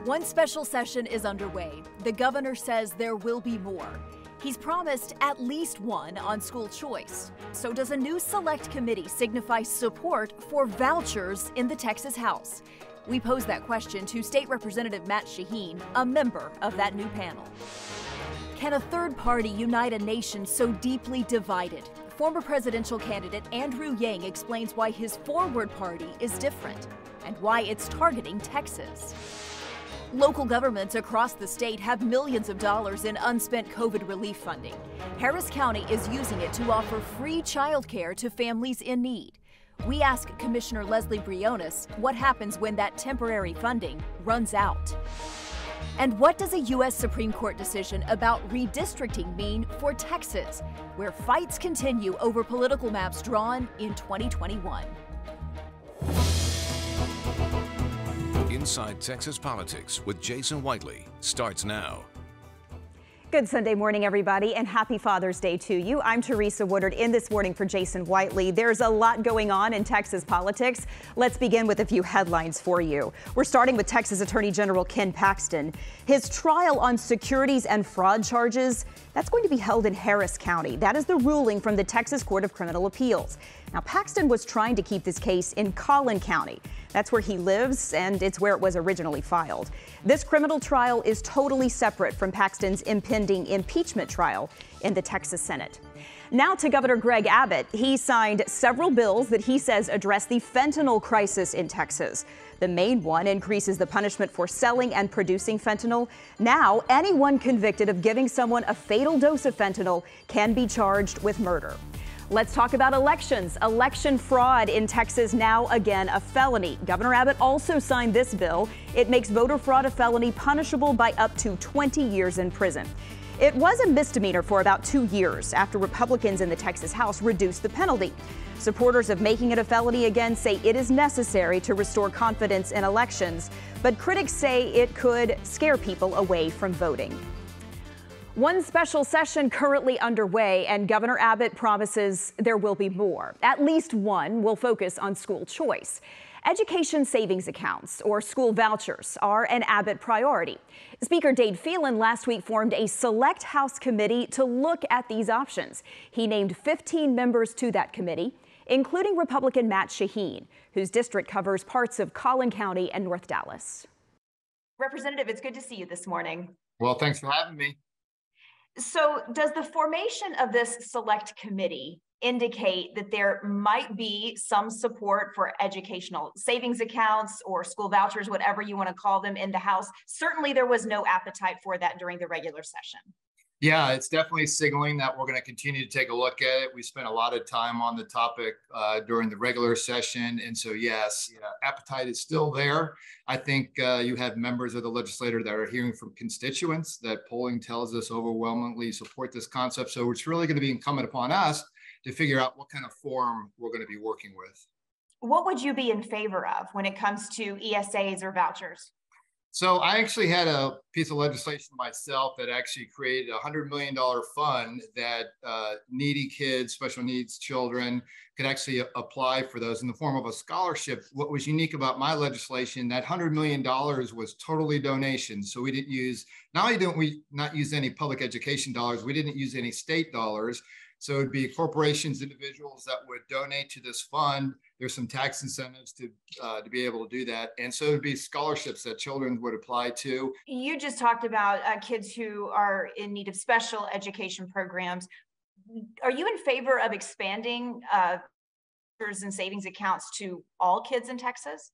One special session is underway. The governor says there will be more. He's promised at least one on school choice. So does a new select committee signify support for vouchers in the Texas House? We posed that question to State Representative Matt Shaheen, a member of that new panel. Can a third party unite a nation so deeply divided? Former presidential candidate Andrew Yang explains why his Forward Party is different and why it's targeting Texas. Local governments across the state have millions of dollars in unspent COVID relief funding. Harris County is using it to offer free childcare to families in need. We ask Commissioner Leslie Briones what happens when that temporary funding runs out. And what does a U.S. Supreme Court decision about redistricting mean for Texas, where fights continue over political maps drawn in 2021? Inside Texas Politics with Jason Whiteley starts now. Good Sunday morning, everybody, and happy Father's Day to you. I'm Teresa Woodard in this morning for Jason Whiteley. There's a lot going on in Texas politics. Let's begin with a few headlines for you. We're starting with Texas Attorney General Ken Paxton. His trial on securities and fraud charges, that's going to be held in Harris County. That is the ruling from the Texas Court of Criminal Appeals. Now, Paxton was trying to keep this case in Collin County. That's where he lives, and it's where it was originally filed. This criminal trial is totally separate from Paxton's impending impeachment trial in the Texas Senate. Now to Governor Greg Abbott. He signed several bills that he says address the fentanyl crisis in Texas. The main one increases the punishment for selling and producing fentanyl. Now, anyone convicted of giving someone a fatal dose of fentanyl can be charged with murder. Let's talk about elections. Election fraud in Texas now again a felony. Governor Abbott also signed this bill. It makes voter fraud a felony punishable by up to 20 years in prison. It was a misdemeanor for about 2 years after Republicans in the Texas House reduced the penalty. Supporters of making it a felony again say it is necessary to restore confidence in elections, but critics say it could scare people away from voting. One special session currently underway, and Governor Abbott promises there will be more. At least one will focus on school choice. Education savings accounts, or school vouchers, are an Abbott priority. Speaker Dade Phelan last week formed a select House committee to look at these options. He named 15 members to that committee, including Republican Matt Shaheen, whose district covers parts of Collin County and North Dallas. Representative, it's good to see you this morning. Well, thanks for having me. So does the formation of this select committee indicate that there might be some support for educational savings accounts or school vouchers, whatever you want to call them, in the House? Certainly there was no appetite for that during the regular session. Yeah, it's definitely signaling that we're going to continue to take a look at it. We spent a lot of time on the topic during the regular session. And so, yes, appetite is still there. I think you have members of the legislature that are hearing from constituents that polling tells us overwhelmingly support this concept. So it's really going to be incumbent upon us to figure out what kind of forum we're going to be working with. What would you be in favor of when it comes to ESAs or vouchers? So I actually had a piece of legislation myself that actually created a $100 million fund that needy kids, special needs children could actually apply for those in the form of a scholarship. What was unique about my legislation, that $100 million was totally donation. So we didn't use, not only didn't we not use any public education dollars, we didn't use any state dollars. So it'd be corporations, individuals that would donate to this fund. There's some tax incentives to be able to do that. And so it'd be scholarships that children would apply to. You just talked about kids who are in need of special education programs. Are you in favor of expanding and savings accounts to all kids in Texas?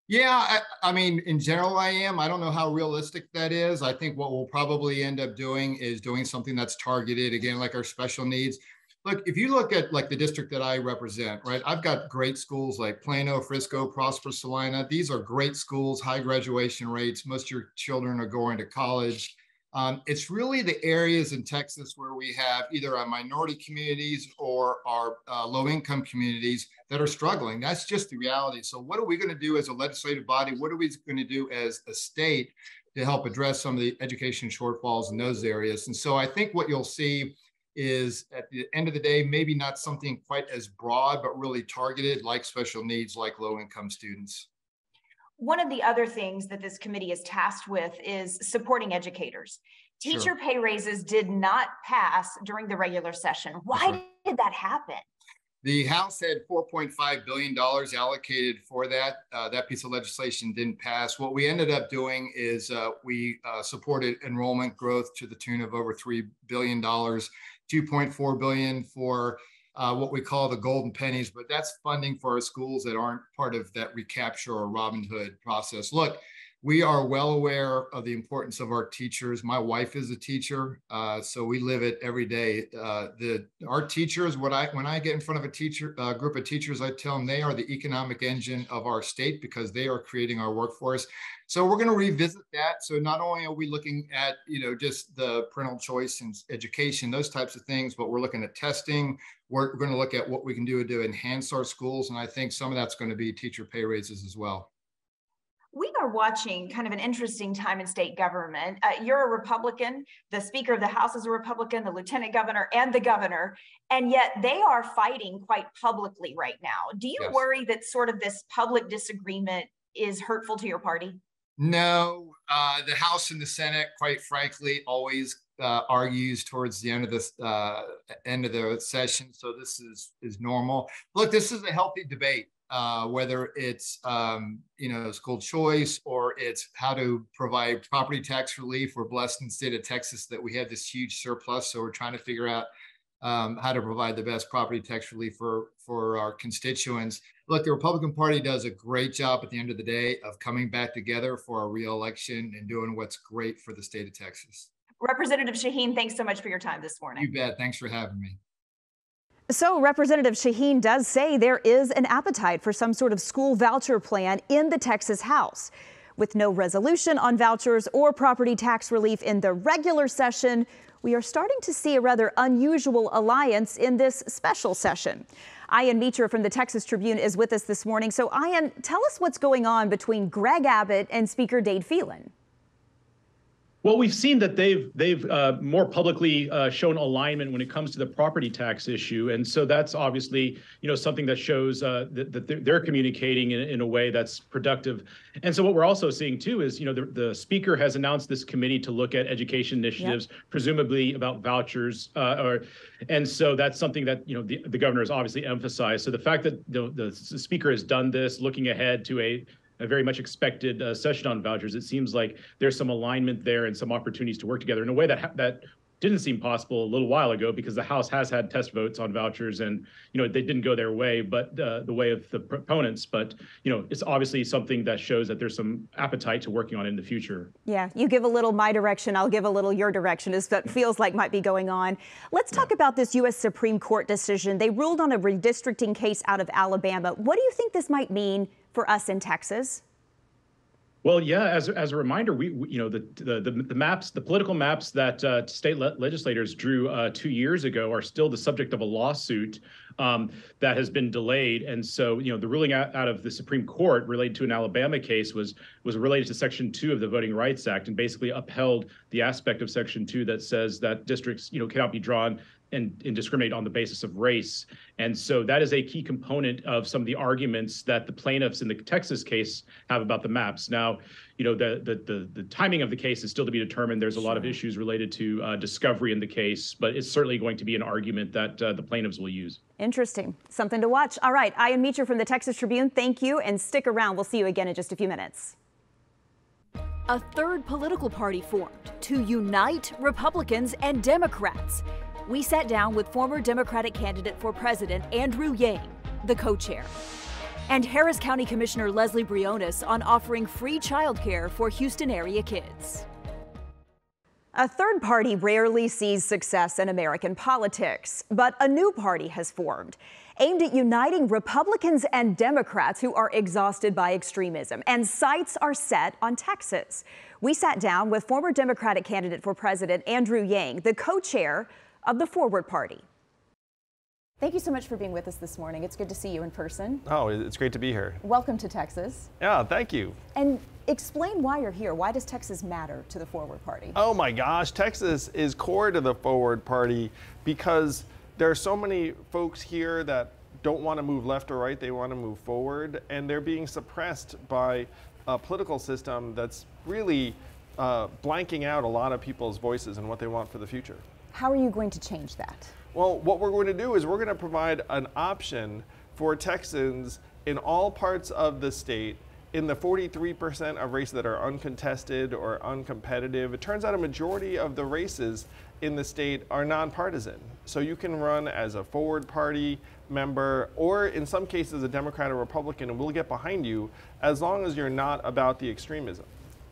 Yeah, I mean, in general, I am. I don't know how realistic that is. I think what we'll probably end up doing is doing something that's targeted, again, like our special needs. Look, if you look at like the district that I represent, right, I've got great schools like Plano, Frisco, Prosper, Salina. These are great schools, high graduation rates. Most of your children are going to college. It's really the areas in Texas where we have either our minority communities or our low-income communities that are struggling. That's just the reality. So what are we going to do as a legislative body? What are we going to do as a state to help address some of the education shortfalls in those areas? And so I think what you'll see is at the end of the day, maybe not something quite as broad, but really targeted like special needs, like low-income students. One of the other things that this committee is tasked with is supporting educators. Teacher pay raises did not pass during the regular session. Why did that happen? The House had $4.5 billion allocated for that. That piece of legislation didn't pass. What we ended up doing is we supported enrollment growth to the tune of over $3 billion, $2.4 billion for what we call the golden pennies, but that's funding for our schools that aren't part of that recapture or Robin Hood process. Look, we are well aware of the importance of our teachers. My wife is a teacher, so we live it every day. Our teachers, when I get in front of a group of teachers, I tell them they are the economic engine of our state because they are creating our workforce. So we're going to revisit that. So not only are we looking at, just the parental choice and education, those types of things, but we're looking at testing. We're going to look at what we can do to enhance our schools. And I think some of that's going to be teacher pay raises as well. We are watching kind of an interesting time in state government. You're a Republican, the Speaker of the House is a Republican, the Lieutenant Governor and the Governor, and yet they are fighting quite publicly right now. Do you worry that sort of this public disagreement is hurtful to your party? No, the House and the Senate, quite frankly, always argues towards the end of the session. So this is normal. Look, this is a healthy debate. Whether it's, school choice or it's how to provide property tax relief. We're blessed in the state of Texas that we have this huge surplus. So we're trying to figure out how to provide the best property tax relief for our constituents. Look, the Republican Party does a great job at the end of the day of coming back together for a re-election and doing what's great for the state of Texas. Representative Shaheen, thanks so much for your time this morning. You bet. Thanks for having me. So Representative Shaheen does say there is an appetite for some sort of school voucher plan in the Texas House. With no resolution on vouchers or property tax relief in the regular session, we are starting to see a rather unusual alliance in this special session. Ian Mitra from the Texas Tribune is with us this morning. So Ian, tell us what's going on between Greg Abbott and Speaker Dade Phelan. Well, we've seen that they've more publicly shown alignment when it comes to the property tax issue, and so that's obviously something that shows that they're communicating in a way that's productive. And so what we're also seeing too is the speaker has announced this committee to look at education initiatives, presumably about vouchers, and so that's something that the governor has obviously emphasized. So the fact that the speaker has done this, looking ahead to a very much expected session on vouchers, it seems like there's some alignment there and some opportunities to work together in a way that didn't seem possible a little while ago, because the House has had test votes on vouchers and they didn't go their way, but the way of the proponents. But it's obviously something that shows that there's some appetite to working on it in the future. Yeah, you give a little my direction, I'll give a little your direction, is what feels like might be going on. Let's talk about this U.S. Supreme Court decision. They ruled on a redistricting case out of Alabama. What do you think this might mean for us in Texas? Well, yeah, as a reminder, the maps, the political maps that state legislators drew 2 years ago are still the subject of a lawsuit that has been delayed. And so, the ruling out of the Supreme Court related to an Alabama case was related to Section 2 of the Voting Rights Act, and basically upheld the aspect of Section 2 that says that districts, cannot be drawn and discriminate on the basis of race. And so that is a key component of some of the arguments that the plaintiffs in the Texas case have about the maps. Now, the timing of the case is still to be determined. There's a lot of issues related to discovery in the case, but it's certainly going to be an argument that the plaintiffs will use. Interesting. Something to watch. All right, Ian Mitra from the Texas Tribune, thank you, and stick around. We'll see you again in just a few minutes. A third political party formed to unite Republicans and Democrats. We sat down with former Democratic candidate for president Andrew Yang, the co-chair, and Harris County Commissioner Leslie Briones on offering free childcare for Houston area kids. A third party rarely sees success in American politics, but a new party has formed, aimed at uniting Republicans and Democrats who are exhausted by extremism, and sights are set on Texas. We sat down with former Democratic candidate for president Andrew Yang, the co-chair of the Forward Party. Thank you so much for being with us this morning. It's good to see you in person. Oh, it's great to be here. Welcome to Texas. Yeah, thank you. And explain why you're here. Why does Texas matter to the Forward Party? Oh my gosh, Texas is core to the Forward Party because there are so many folks here that don't want to move left or right, they want to move forward, and they're being suppressed by a political system that's really blanking out a lot of people's voices and what they want for the future. How are you going to change that? Well, what we're going to do is we're going to provide an option for Texans in all parts of the state. In the 43% of races that are uncontested or uncompetitive, it turns out a majority of the races in the state are nonpartisan. So you can run as a forward party member, or in some cases a Democrat or Republican, and we'll get behind you as long as you're not about the extremism.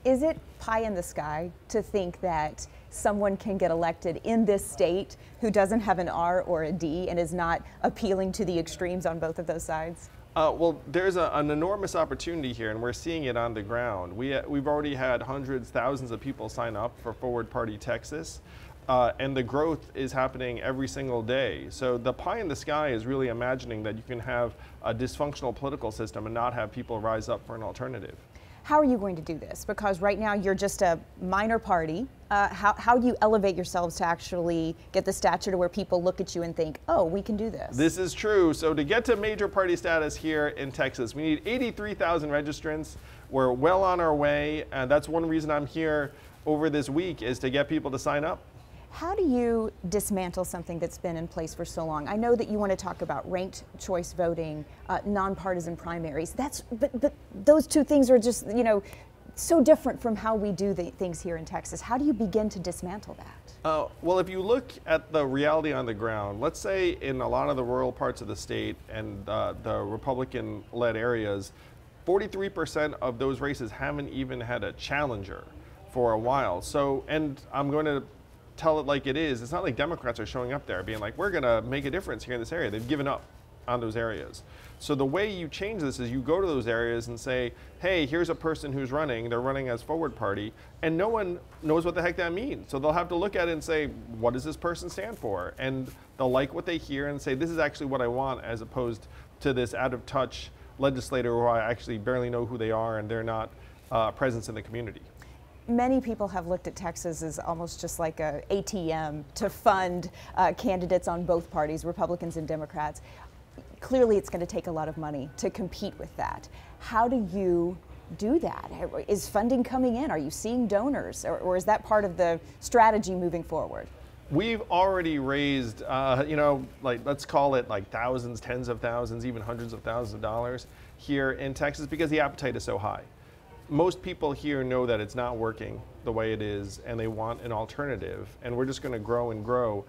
Is it pie in the sky to think that someone can get elected in this state who doesn't have an R or a D and is not appealing to the extremes on both of those sides? Well, there's an enormous opportunity here, and we're seeing it on the ground. We've already had hundreds, thousands of people sign up for Forward Party Texas, and the growth is happening every single day. So the pie in the sky is really imagining that you can have a dysfunctional political system and not have people rise up for an alternative. How are you going to do this? Because right now you're just a minor party. How do you elevate yourselves to actually get the stature to where people look at you and think, oh, we can do this? This is true. So to get to major party status here in Texas, we need 83,000 registrants. We're well on our way, and that's one reason I'm here over this week, is to get people to sign up. How do you dismantle something that's been in place for so long? I know that you want to talk about ranked choice voting, nonpartisan primaries. But those two things are just, so different from how we do things here in Texas. How do you begin to dismantle that? Well, if you look at the reality on the ground, let's say in a lot of the rural parts of the state and the Republican-led areas, 43% of those races haven't even had a challenger for a while. So, and I'm going to tell it like it is. It's not like Democrats are showing up there being like, we're going to make a difference here in this area. They've given up on those areas. So the way you change this is you go to those areas and say, hey, here's a person who's running. They're running as Forward Party, and no one knows what the heck that means. So they'll have to look at it and say, what does this person stand for? And they'll like what they hear and say, this is actually what I want, as opposed to this out-of-touch legislator who I actually barely know who they are and they're not a presence in the community. Many people have looked at Texas as almost just like an ATM to fund candidates on both parties, Republicans and Democrats. Clearly, it's going to take a lot of money to compete with that. How do you do that? Is funding coming in? Are you seeing donors? Or is that part of the strategy moving forward? We've already raised, let's call it like thousands, tens of thousands, even hundreds of thousands of dollars here in Texas because the appetite is so high. Most people here know that it's not working the way it is, and they want an alternative, and we're just going to grow and grow.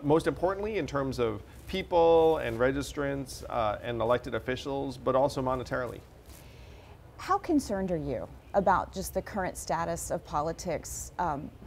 Most importantly, in terms of people and registrants and elected officials, but also monetarily. How concerned are you about just the current status of politics,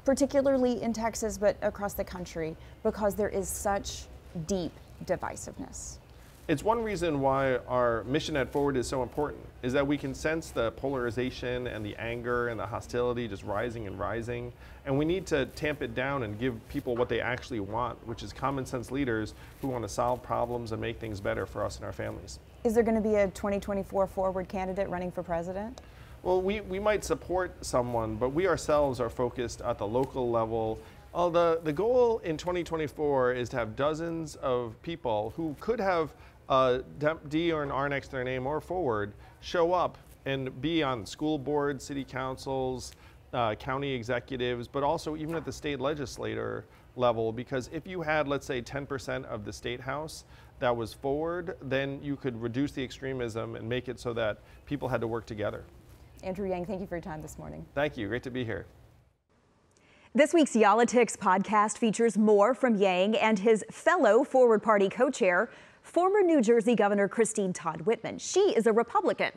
particularly in Texas, but across the country, because there is such deep divisiveness? It's one reason why our mission at Forward is so important, is that we can sense the polarization and the anger and the hostility just rising and rising. And we need to tamp it down and give people what they actually want, which is common sense leaders who want to solve problems and make things better for us and our families. Is there going to be a 2024 Forward candidate running for president? Well, we might support someone, but we ourselves are focused at the local level. The goal in 2024 is to have dozens of people who could have D or an R next to their name or Forward show up and be on school boards, city councils, county executives, but also even at the state legislator level, because if you had, let's say, 10% of the state house that was Forward, then you could reduce the extremism and make it so that people had to work together. Andrew Yang, thank you for your time this morning. Thank you. Great to be here. This week's Y'all-itics podcast features more from Yang and his fellow Forward Party co-chair, former New Jersey Governor Christine Todd Whitman. She is a Republican.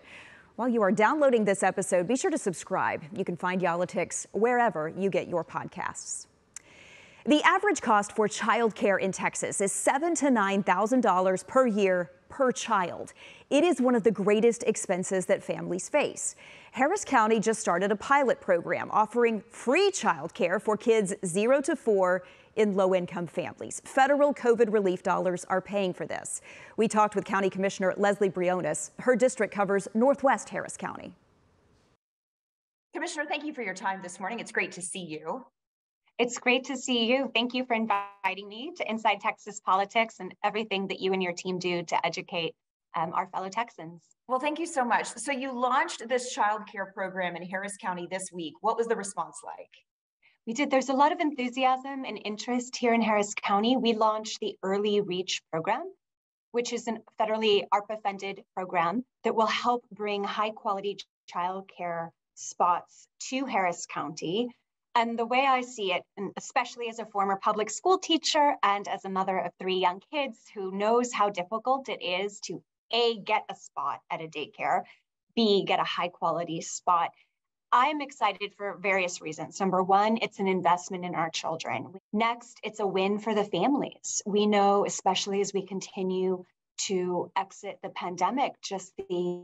While you are downloading this episode, be sure to subscribe. You can find Y'all-itics wherever you get your podcasts. The average cost for child care in Texas is $7,000 to $9,000 per year per child. It is one of the greatest expenses that families face. Harris County just started a pilot program offering free child care for kids 0 to 4 in low-income families. Federal COVID relief dollars are paying for this. We talked with County Commissioner Leslie Briones. Her district covers Northwest Harris County. Commissioner, thank you for your time this morning. It's great to see you. It's great to see you. Thank you for inviting me to Inside Texas Politics and everything that you and your team do to educate our fellow Texans. Well, thank you so much. So you launched this child care program in Harris County this week. What was the response like? We did. There's a lot of enthusiasm and interest here in Harris County. We launched the Early Reach program, which is a federally ARPA-funded program that will help bring high-quality child care spots to Harris County. And the way I see it, and especially as a former public school teacher and as a mother of 3 young kids who knows how difficult it is to A, get a spot at a daycare, B, get a high-quality spot, I'm excited for various reasons. Number one, it's an investment in our children. Next, it's a win for the families. We know, especially as we continue to exit the pandemic, just the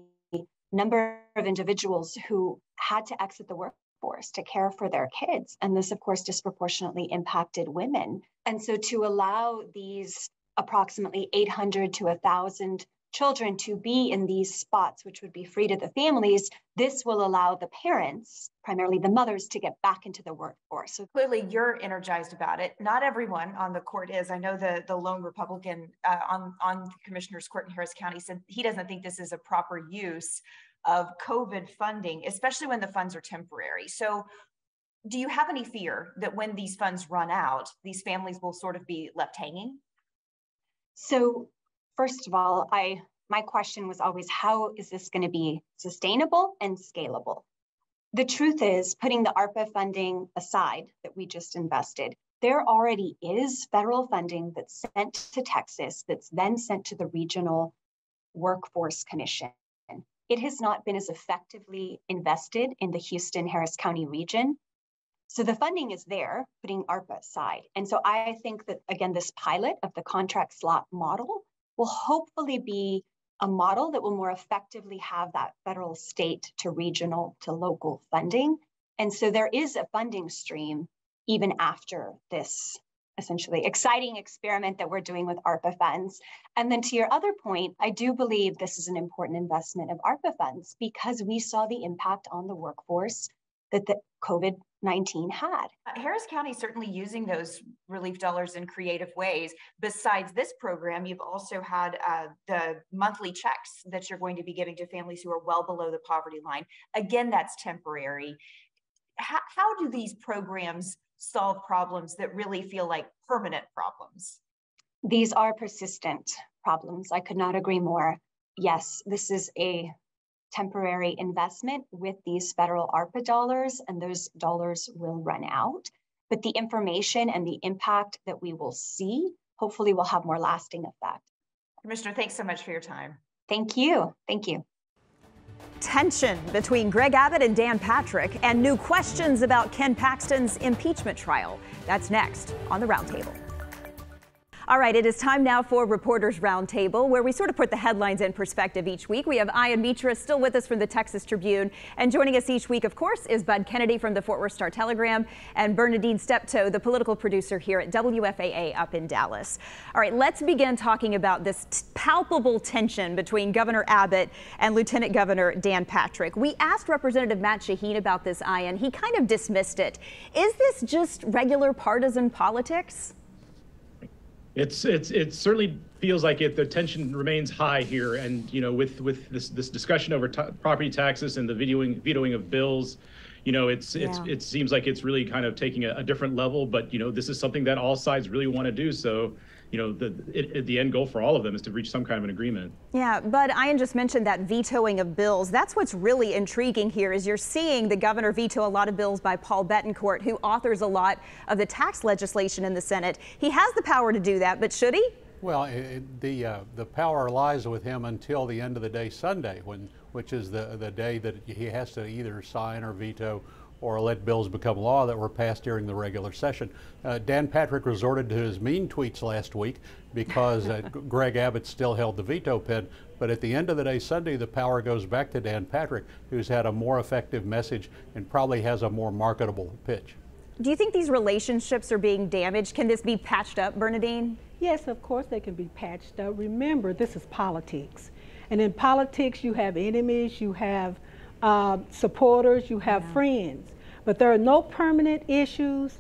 number of individuals who had to exit the workforce to care for their kids. And this, of course, disproportionately impacted women. And so to allow these approximately 800 to 1,000 children to be in these spots, which would be free to the families, this will allow the parents, primarily the mothers, to get back into the workforce. So clearly you're energized about it. Not everyone on the court is. I know the lone Republican on the Commissioner's Court in Harris County said he doesn't think this is a proper use of COVID funding, especially when the funds are temporary. So do you have any fear that when these funds run out, these families will sort of be left hanging? So first of all, my question was always, how is this going to be sustainable and scalable? The truth is, putting the ARPA funding aside that we just invested, there already is federal funding that's sent to Texas that's then sent to the Regional Workforce Commission. It has not been as effectively invested in the Houston-Harris County region. So the funding is there, putting ARPA aside. And so I think that, again, this pilot of the contract slot model will hopefully be a model that will more effectively have that federal, state to regional to local funding. And so there is a funding stream even after this essentially exciting experiment that we're doing with ARPA funds. And then to your other point, I do believe this is an important investment of ARPA funds because we saw the impact on the workforce that the COVID-19 had. Harris County is certainly using those relief dollars in creative ways. Besides this program, you've also had the monthly checks that you're going to be giving to families who are well below the poverty line. Again, that's temporary. How do these programs solve problems that really feel like permanent problems? These are persistent problems. I could not agree more. Yes, this is a temporary investment with these federal ARPA dollars, and those dollars will run out. But the information and the impact that we will see, hopefully will have more lasting effect. Commissioner, thanks so much for your time. Thank you. Thank you. Tension between Greg Abbott and Dan Patrick, and new questions about Ken Paxton's impeachment trial. That's next on the Roundtable. All right, it is time now for Reporters Roundtable, where we sort of put the headlines in perspective each week. We have Mitra still with us from the Texas Tribune, and joining us each week, of course, is Bud Kennedy from the Fort Worth Star-Telegram and Bernadine Steptoe, the political producer here at WFAA up in Dallas. All right, let's begin talking about this palpable tension between Governor Abbott and Lieutenant Governor Dan Patrick. We asked Representative Matt Shaheen about this, Ian. He kind of dismissed it. Is this just regular partisan politics? It certainly feels like it. The tension remains high here, and with this discussion over property taxes and the vetoing of bills, it seems like it's really kind of taking a different level. But this is something that all sides really want to do. So the end goal for all of them is to reach some kind of an agreement. Yeah, but Ian just mentioned that vetoing of bills. That's what's really intriguing here is you're seeing the governor veto a lot of bills by Paul Bettencourt, who authors a lot of the tax legislation in the Senate. He has the power to do that, but should he? Well, the power lies with him until the end of the day Sunday, which is the day that he has to either sign or veto or let bills become law that were passed during the regular session. Dan Patrick resorted to his mean tweets last week because Greg Abbott still held the veto pen. But at the end of the day Sunday, the power goes back to Dan Patrick, who's had a more effective message and probably has a more marketable pitch. Do you think these relationships are being damaged? Can this be patched up, Bernadine? Yes, of course they can be patched up. Remember, this is politics. And in politics, you have enemies, you have supporters, you have friends. But there are no permanent issues,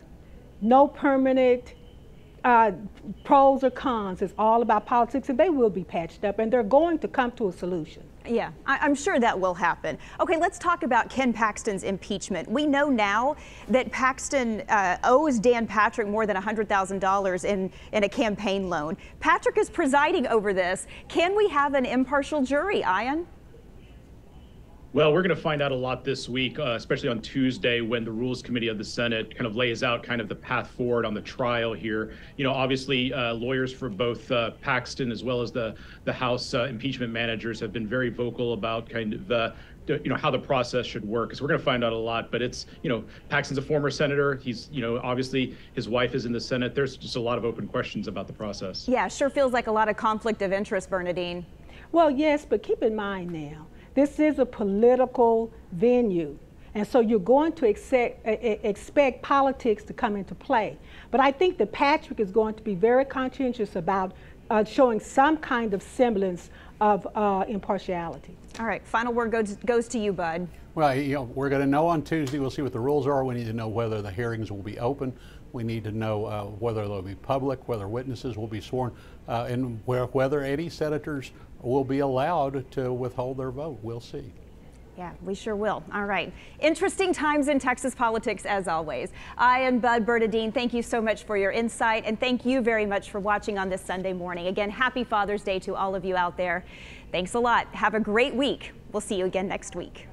no permanent pros or cons. It's all about politics, and they will be patched up, and they're going to come to a solution. Yeah, I'm sure that will happen. Okay, let's talk about Ken Paxton's impeachment. We know now that Paxton owes Dan Patrick more than $100,000 in a campaign loan. Patrick is presiding over this. Can we have an impartial jury, Ian? Well, we're going to find out a lot this week, especially on Tuesday when the Rules Committee of the Senate kind of lays out kind of the path forward on the trial here. You know, obviously lawyers for both Paxton as well as the House impeachment managers have been very vocal about kind of how the process should work. So we're going to find out a lot, but it's, Paxton's a former senator. He's, obviously his wife is in the Senate. There's just a lot of open questions about the process. Yeah, sure feels like a lot of conflict of interest, Bernadine. Well, yes, but keep in mind now, this is a political venue, and so you're going to expect politics to come into play. But I think that Patrick is going to be very conscientious about showing some kind of semblance of impartiality. All right, final word goes to you, Bud. Well, we're going to know on Tuesday. We'll see what the rules are. We need to know whether the hearings will be open. We need to know whether they'll be public, whether witnesses will be sworn, and whether any senators will be allowed to withhold their vote. We'll see. Yeah, we sure will. All right. Interesting times in Texas politics, as always. Ian, Bud, Bernadine, thank you so much for your insight, and thank you very much for watching on this Sunday morning. Again, happy Father's Day to all of you out there. Thanks a lot. Have a great week. We'll see you again next week.